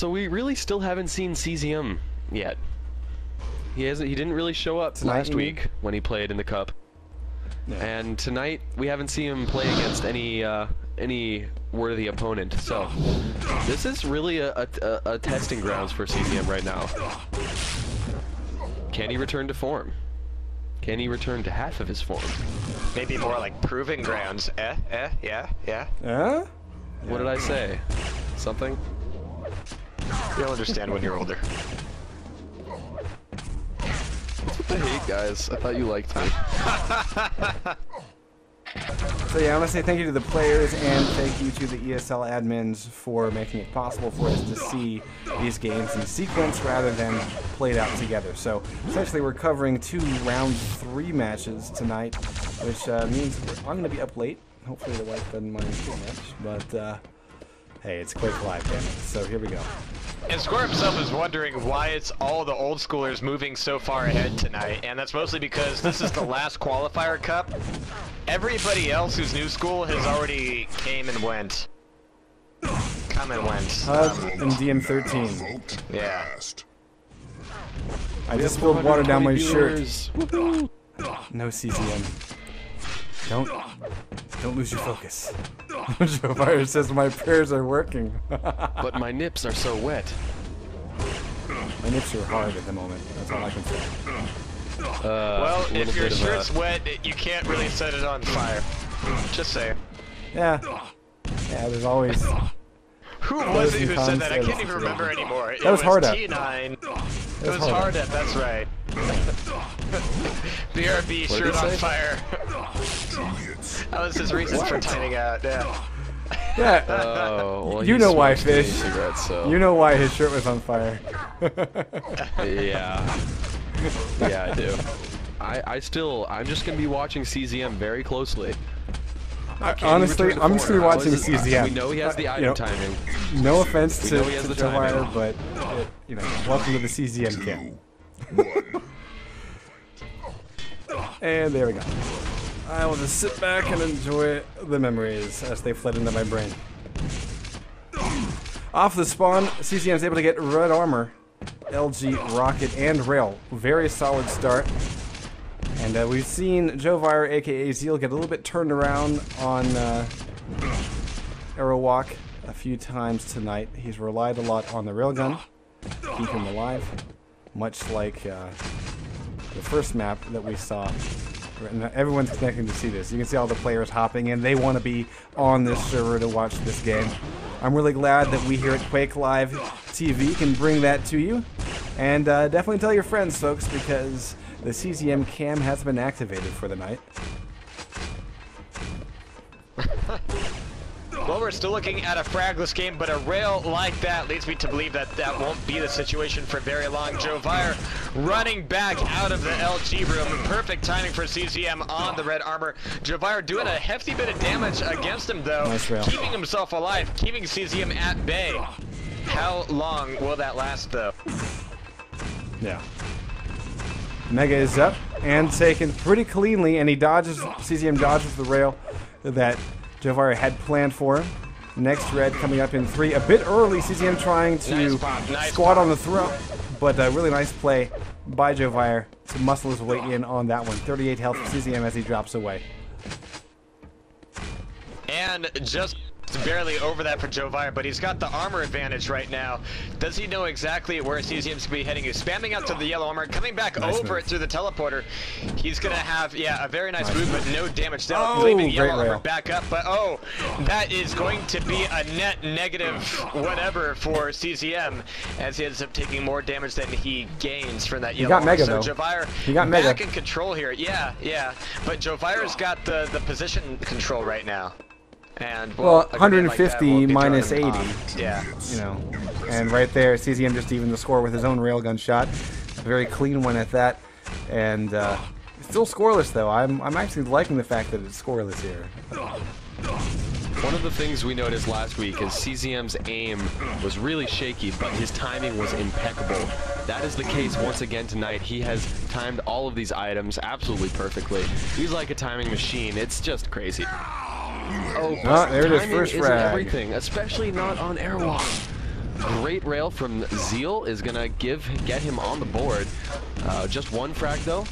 So we really still haven't seen CZM yet. He didn't really show up tonight, last week when he played in the Cup. Yeah. And tonight we haven't seen him play against any worthy opponent. So this is really a testing grounds for CZM right now. Can he return to form? Can he return to half of his form? Maybe more like proving grounds. Yeah. What did I say? Something? You'll understand when you're older. That's what I hate, guys. I thought you liked me. So yeah, I want to say thank you to the players and thank you to the ESL admins for making it possible for us to see these games in sequence rather than played out together. So essentially we're covering 2 round 3 matches tonight, which means I'm going to be up late. Hopefully the wife doesn't mind too much, but hey, it's Quake Live, damn it. So here we go. And Square himself is wondering why it's all the old schoolers moving so far ahead tonight, and that's mostly because this is the last qualifier cup. Everybody else who's new school has already came and went. Come and went. And DM13. Yeah. I just spilled water down my shirt. No CZM. Don't lose your focus. Joe Fire says my prayers are working. But my nips are so wet. My nips are hard at the moment. That's all I can say. Well, if your shirt's wet, you can't really set it on fire. Just say. Yeah. Yeah, there's always... Who was it who said that? I can't even remember anymore. That was hard T9. It was hard at, that's right. BRB, shirt on fire. That was his reason for tining out, yeah. Yeah. Well, you know why, Fish. Cigarettes, so. You know why his shirt was on fire. Yeah. Yeah, I do. I'm just going to be watching CZM very closely. Honestly, I'm just going to be watching CZM. We know he has the item timing. No offense to Joe Wire, but, welcome to the CZM camp. And there we go. I will just sit back and enjoy the memories as they fled into my brain. Off the spawn, CCM is able to get red armor, LG, rocket, and rail. Very solid start. And we've seen Joe Vire, aka Zeal, get a little bit turned around on Arrow Walk a few times tonight. He's relied a lot on the railgun to keep him alive, much like the first map that we saw. And everyone's connecting to see this. You can see all the players hopping in. They want to be on this server to watch this game. I'm really glad that we here at Quake Live TV can bring that to you. And definitely tell your friends, folks, because the CZM cam has been activated for the night. Well, we're still looking at a fragless game, but a rail like that leads me to believe that that won't be the situation for very long. Joe Vire running back out of the LG room. Perfect timing for CZM on the red armor. Joe Vire doing a hefty bit of damage against him, though. Nice rail. Keeping himself alive, keeping CZM at bay. How long will that last, though? Yeah. Mega is up and taken pretty cleanly, and he dodges, CZM dodges the rail that Joe Vire had planned for him. Next red coming up in 3. A bit early, CZM trying to squat on the throat, but a really nice play by Joe Vire to muscle his way in on that one. 38 health for CZM as he drops away. And just barely over that for Joe Vire, but he's got the armor advantage right now. Does he know exactly where CZM's going to be heading? He's spamming out to the yellow armor, coming back over it through the teleporter. He's going to have, yeah, a very nice move, but no damage down, leaving the yellow armor back up. But oh, that is going to be a net negative whatever for CZM, as he ends up taking more damage than he gains from that yellow armor. So Joe Vire back in control here. Yeah. But Joe Vire's got the position control right now. And well 150 like minus 80. Yeah. You know, and right there, CZM just evened the score with his own railgun shot. A very clean one at that. And still scoreless, though. I'm actually liking the fact that it's scoreless here. One of the things we noticed last week is CZM's aim was really shaky, but his timing was impeccable. That is the case once again tonight. He has timed all of these items absolutely perfectly. He's like a timing machine. It's just crazy. Oh, there it is, first frag. Everything, especially not on Airwalk. great rail from Zeal is gonna get him on the board. Just one frag though,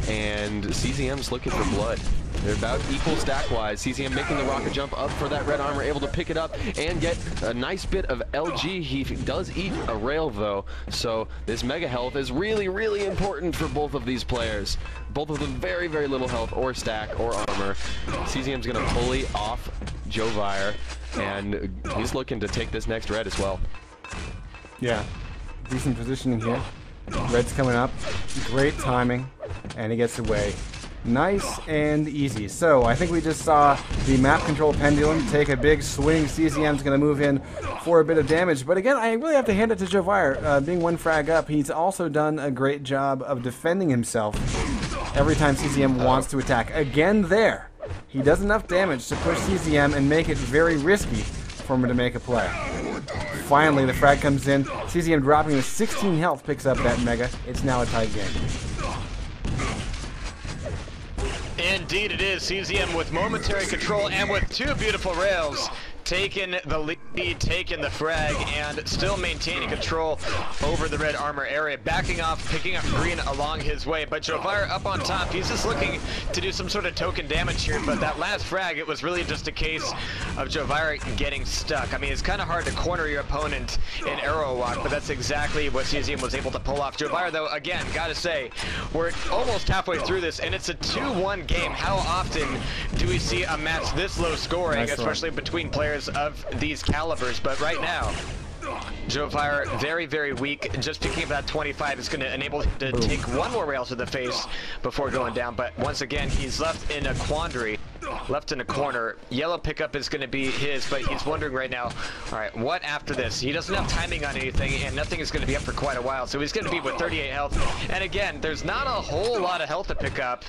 and CZM's looking for blood. They're about equal stack-wise. CZM making the rocket jump up for that red armor, able to pick it up and get a nice bit of LG. He does eat a rail though, so this mega health is really, really important for both of these players. Both of them very, very little health or stack or armor. CZM's gonna pulley off Jovire, and he's looking to take this next red as well. Yeah, decent positioning here. Red's coming up, great timing, and he gets away. Nice and easy. So I think we just saw the map control pendulum take a big swing. CZM's going to move in for a bit of damage. But again, I really have to hand it to Jovire. Being one frag up, he's also done a great job of defending himself every time CZM wants to attack. Again there, he does enough damage to push CZM and make it very risky for him to make a play. Finally, the frag comes in. CZM dropping to 16 health picks up that mega. It's now a tight game. Indeed it is. CZM with momentary control and with two beautiful rails, taking the lead, taking the frag, and still maintaining control over the red armor area. Backing off, picking up green along his way. But Jovire up on top, he's just looking to do some sort of token damage here. But that last frag, it was really just a case of Jovire getting stuck. I mean, it's kind of hard to corner your opponent in arrow walk, but that's exactly what CZM was able to pull off. Jovire, though, again, gotta say, we're almost halfway through this, and it's a 2-1 game. How often do we see a match this low scoring, especially between players of these calibers? But right now, Jovire very, very weak. Just picking up that 25 is going to enable him to take one more rail to the face before going down. But once again, he's left in a quandary, left in a corner. Yellow pickup is going to be his, but he's wondering right now, all right, what after this? He doesn't have timing on anything, and nothing is going to be up for quite a while. So he's going to be with 38 health. And again, there's not a whole lot of health to pick up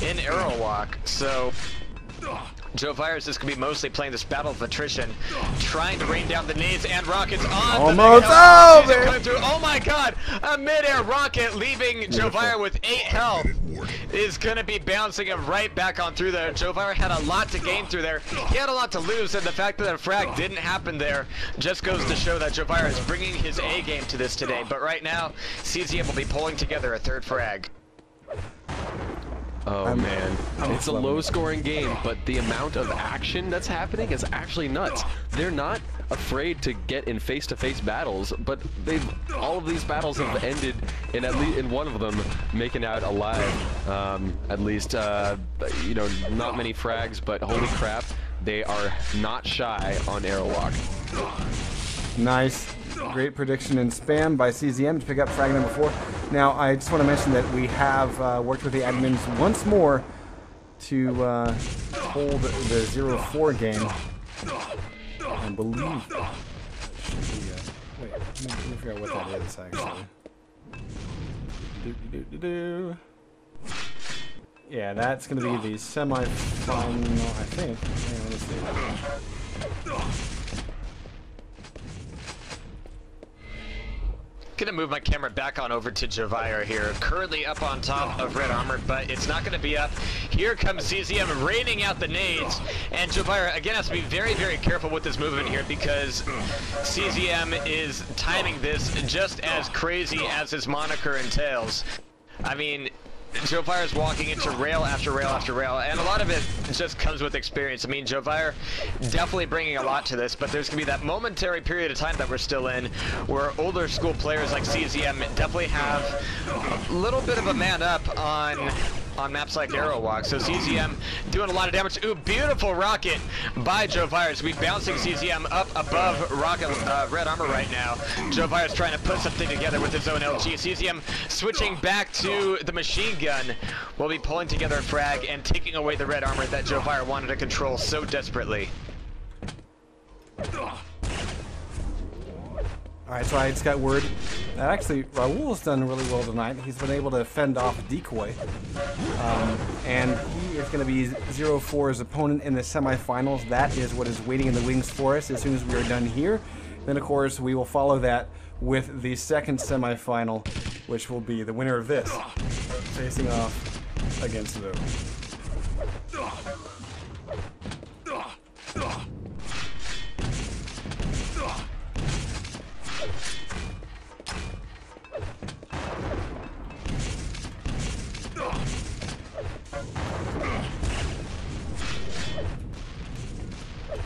in arrow walk. So Jovire is just going to be mostly playing this battle of attrition, trying to rain down the nades and rockets on. Almost over! Oh my god! A mid-air rocket leaving Jovire with 8 health is going to be bouncing him right back on through there. Jovire had a lot to gain through there. He had a lot to lose, and the fact that a frag didn't happen there just goes to show that Jovire is bringing his A game to this today. But right now, CZM will be pulling together a third frag. Oh man, it's a low-scoring game, but the amount of action that's happening is actually nuts. They're not afraid to get in face-to-face battles, but all of these battles have ended in at least in one of them making out alive. At least, you know, not many frags, but holy crap, they are not shy on arrow walk. Nice. Great prediction and spam by CZM to pick up frag number 4. Now, I just want to mention that we have worked with the admins once more to hold the 0-4 game. I believe. Wait, let me figure out what that is, actually. Yeah, that's going to be the semi-final, I think. Hang on, let's see. Gonna move my camera back on over to Jovire here. Currently up on top of red armor, but it's not gonna be up. Here comes CZM raining out the nades, and Jovire again has to be very, very careful with this movement here because CZM is timing this just as crazy as his moniker entails. I mean, Jovire is walking into rail after rail after rail, and a lot of it just comes with experience. I mean, Jovire definitely bringing a lot to this, but there's going to be that momentary period of time that we're still in where older school players like CZM definitely have a little bit of a man up on maps like Arrow Walk. So CZM doing a lot of damage. Ooh, beautiful rocket by Jovire. So we bouncing CZM up above rocket red armor right now. Jovire's trying to put something together with his own LG. CZM switching back to the machine gun. Will be pulling together a frag and taking away the red armor that Jovire wanted to control so desperately. Alright, so I just got word that actually Raul's done really well tonight. He's been able to fend off Decoy. And he is going to be 0-4's opponent in the semifinals. That is what is waiting in the wings for us as soon as we are done here. Then, of course, we will follow that with the second semifinal, which will be the winner of this, facing off against those.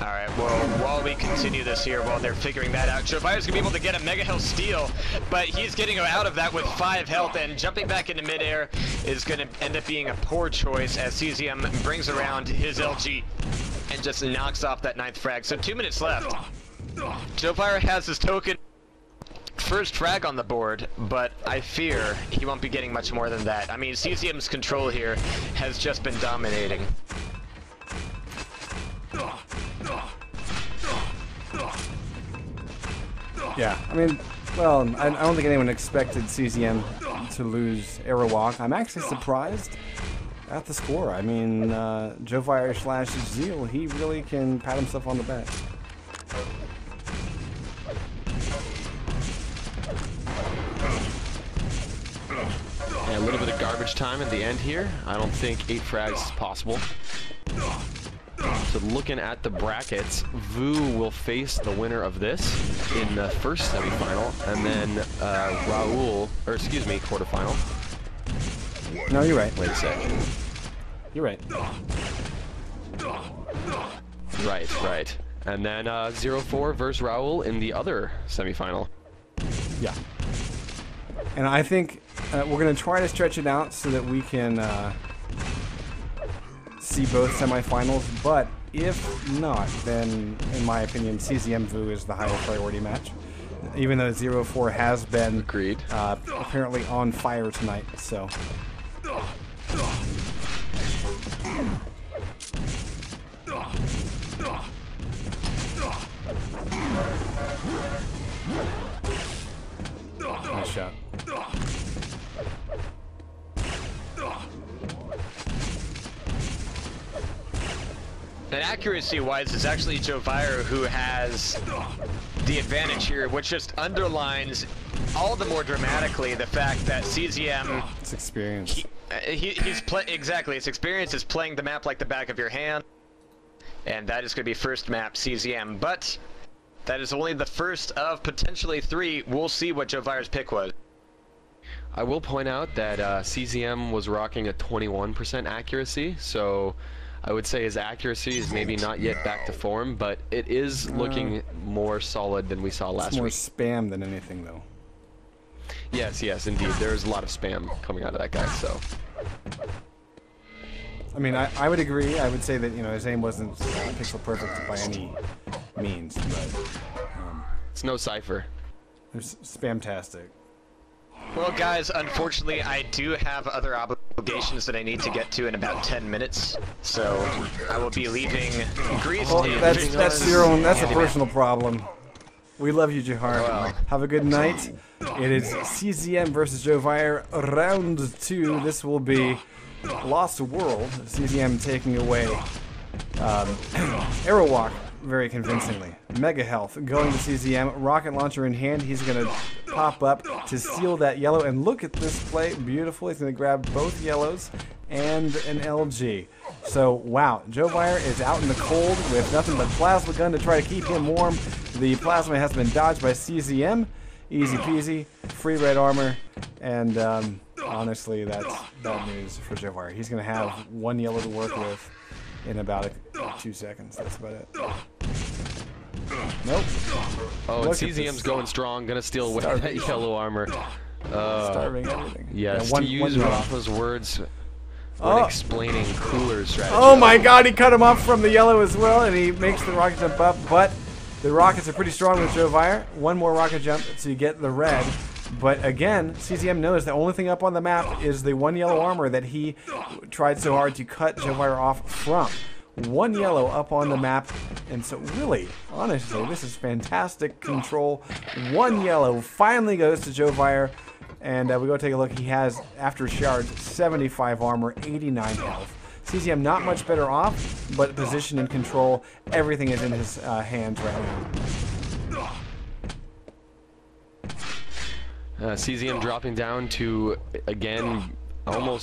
Alright, well, while we continue this here, while they're figuring that out, Jovire's gonna be able to get a Mega Health steal, but he's getting out of that with 5 health, and jumping back into midair is gonna end up being a poor choice as CZM brings around his LG and just knocks off that 9th frag. So 2 minutes left. Jovire has his token first frag on the board, but I fear he won't be getting much more than that. I mean, CZM's control here has just been dominating. Yeah, I mean, well, I don't think anyone expected CZM to lose Aerowalk. I'm actually surprised at the score. I mean, Jovire / Zeal, he really can pat himself on the back. And a little bit of garbage time at the end here. I don't think 8 frags is possible. So looking at the brackets, Vu will face the winner of this in the first semifinal, and then Raul, or excuse me, quarterfinal. No, you're right. Wait a sec. You're right. Right. And then 0-4 versus Raul in the other semifinal. Yeah. And I think we're going to try to stretch it out so that we can see both semifinals, but if not, then in my opinion, CZM Vu is the higher priority match. Even though 0-4 has been Agreed. Apparently on fire tonight, so. Nice shot. And accuracy-wise, it's actually Jovire who has the advantage here, which just underlines all the more dramatically the fact that CZM... It's experience. Exactly, his experience is playing the map like the back of your hand. And that is going to be first map CZM, but that is only the first of potentially 3. We'll see what Jovire's pick was. I will point out that CZM was rocking a 21% accuracy, so I would say his accuracy is maybe not yet back to form, but it is looking more solid than we saw last It's more week. spam than anything, though. Yes, indeed. There's a lot of spam coming out of that guy, so. I mean, I would agree. I would say that, you know, his aim wasn't pixel perfect by any means, but It's no cipher. it was spamtastic. Well, guys, unfortunately, I do have other obligations that I need to get to in about 10 minutes, so I will be leaving Greece. Well, that's your own. That's a personal problem. We love you, Jahar. Well. Have a good night. It is CZM versus Jovire, round 2. This will be Lost World. CZM taking away Aerowalk very convincingly. Mega Health going to CZM. Rocket launcher in hand. He's going to pop up to steal that yellow. And look at this play. Beautiful. He's going to grab both yellows and an LG. So, wow. Jovire is out in the cold with nothing but plasma gun to try to keep him warm. The plasma has been dodged by CZM. Easy peasy. Free red armor. And honestly, that's bad news for Jovire. He's going to have 1 yellow to work with in about 2 seconds. That's about it. Nope. Oh, and Look at CZM's this. going strong, gonna steal away that yellow armor. Starving everything. Yes, Yeah, to use one Rafa's words when Oh. explaining Cooler's strategy. Oh my god, he cut him off from the yellow as well, and he makes the rocket jump up, but the rockets are pretty strong with Jovire. 1 more rocket jump to get the red. But again, CZM knows the only thing up on the map is the 1 yellow armor that he tried so hard to cut Jovire off from. 1 yellow up on the map, and so really, honestly, this is fantastic control. 1 yellow finally goes to Jovire, and we go take a look. He has, after shards, 75 armor, 89 health. CZM not much better off, but position and control, everything is in his hands right now. CZM dropping down to, again, almost